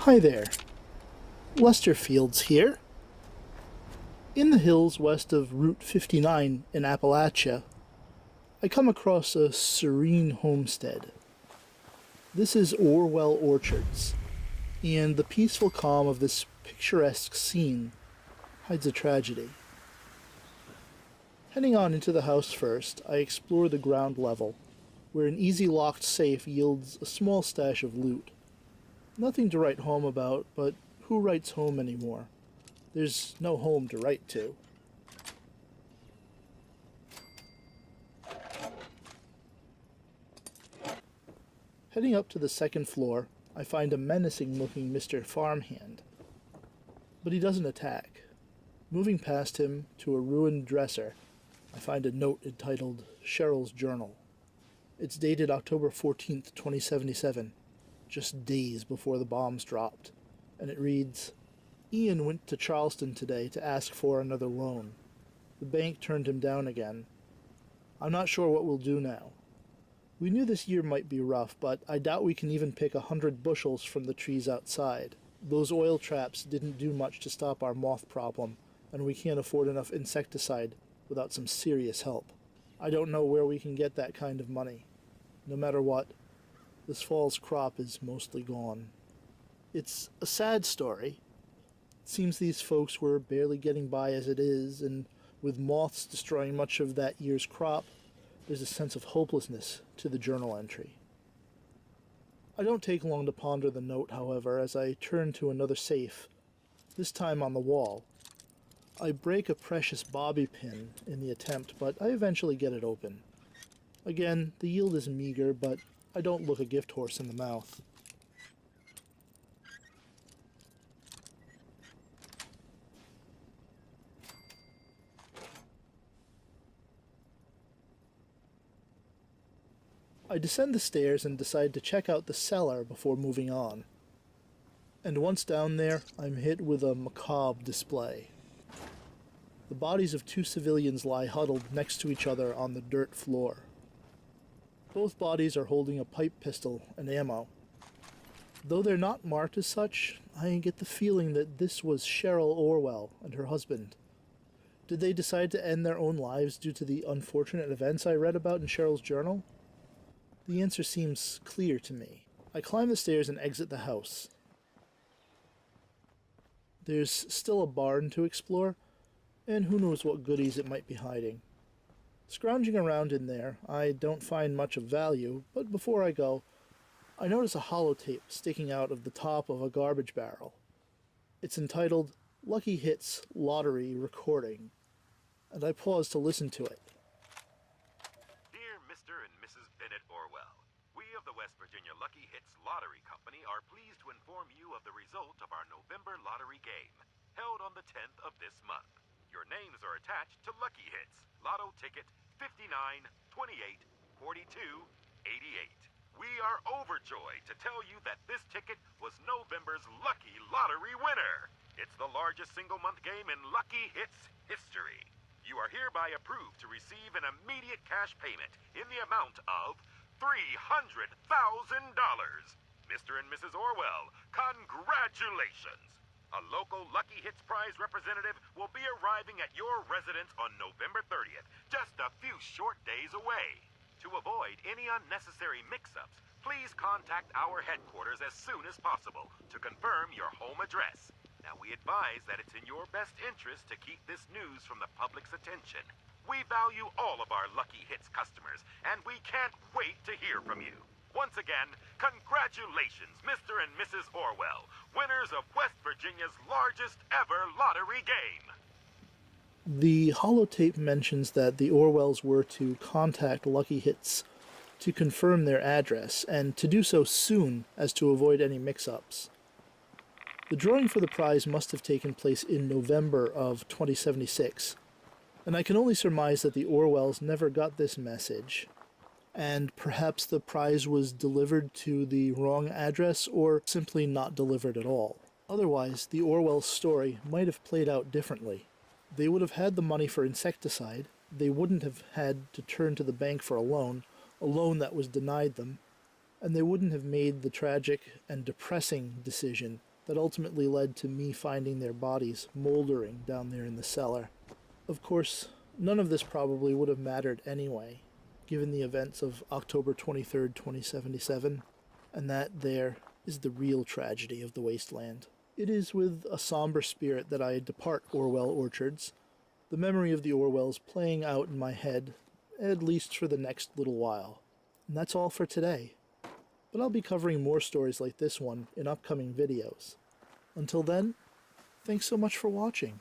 Hi there, Lester Fields here. In the hills west of Route 59 in Appalachia, I come across a serene homestead. This is Orwell Orchards, and the peaceful calm of this picturesque scene hides a tragedy. Heading on into the house first, I explore the ground level, where an easy locked safe yields a small stash of loot. Nothing to write home about, but who writes home anymore? There's no home to write to. Heading up to the second floor, I find a menacing-looking Mr. Farmhand. But he doesn't attack. Moving past him to a ruined dresser, I find a note entitled Cheryl's Journal. It's dated October 14th, 2077, just days before the bombs dropped, and it reads, Ian went to Charleston today to ask for another loan. The bank turned him down again. I'm not sure what we'll do now. We knew this year might be rough, but I doubt we can even pick 100 bushels from the trees outside. Those oil traps didn't do much to stop our moth problem, and we can't afford enough insecticide without some serious help. I don't know where we can get that kind of money. No matter what, this fall's crop is mostly gone. It's a sad story. It seems these folks were barely getting by as it is, and with moths destroying much of that year's crop, there's a sense of hopelessness to the journal entry. I don't take long to ponder the note, however, as I turn to another safe, this time on the wall. I break a precious bobby pin in the attempt, but I eventually get it open. Again, the yield is meager, but I don't look a gift horse in the mouth. I descend the stairs and decide to check out the cellar before moving on. And once down there, I'm hit with a macabre display. The bodies of two civilians lie huddled next to each other on the dirt floor. Both bodies are holding a pipe pistol and ammo. Though they're not marked as such, I get the feeling that this was Cheryl Orwell and her husband. Did they decide to end their own lives due to the unfortunate events I read about in Cheryl's journal? The answer seems clear to me. I climb the stairs and exit the house. There's still a barn to explore, and who knows what goodies it might be hiding. Scrounging around in there, I don't find much of value, but before I go, I notice a holotape sticking out of the top of a garbage barrel. It's entitled Lucky Hits Lottery Recording, and I pause to listen to it. Dear Mr. and Mrs. Bennett Orwell, we of the West Virginia Lucky Hits Lottery Company are pleased to inform you of the result of our November lottery game, held on the 10th of this month. Your names are attached to Lucky Hits, Lotto Ticket 59, 28, 42, 88. We are overjoyed to tell you that this ticket was November's lucky lottery winner. It's the largest single-month game in Lucky Hits history. You are hereby approved to receive an immediate cash payment in the amount of $300,000. Mr. and Mrs. Orwell, congratulations! A local Lucky Hits prize representative will be arriving at your residence on November 30th, just a few short days away. To avoid any unnecessary mix-ups, please contact our headquarters as soon as possible to confirm your home address. Now, we advise that it's in your best interest to keep this news from the public's attention. We value all of our Lucky Hits customers, and we can't wait to hear from you. Once again, congratulations, Mr. and Mrs. Orwell, winners of West Virginia's largest ever lottery game. The holotape mentions that the Orwells were to contact Lucky Hits to confirm their address, and to do so soon as to avoid any mix-ups. The drawing for the prize must have taken place in November of 2076, and I can only surmise that the Orwells never got this message, and perhaps the prize was delivered to the wrong address or simply not delivered at all. Otherwise, the Orwell's story might have played out differently. They would have had the money for insecticide, they wouldn't have had to turn to the bank for a loan that was denied them, and they wouldn't have made the tragic and depressing decision that ultimately led to me finding their bodies moldering down there in the cellar. Of course, none of this probably would have mattered anyway, given the events of October 23rd, 2077, and that there is the real tragedy of the wasteland. It is with a somber spirit that I depart Orwell Orchards, the memory of the Orwells playing out in my head, at least for the next little while. And that's all for today. But I'll be covering more stories like this one in upcoming videos. Until then, thanks so much for watching.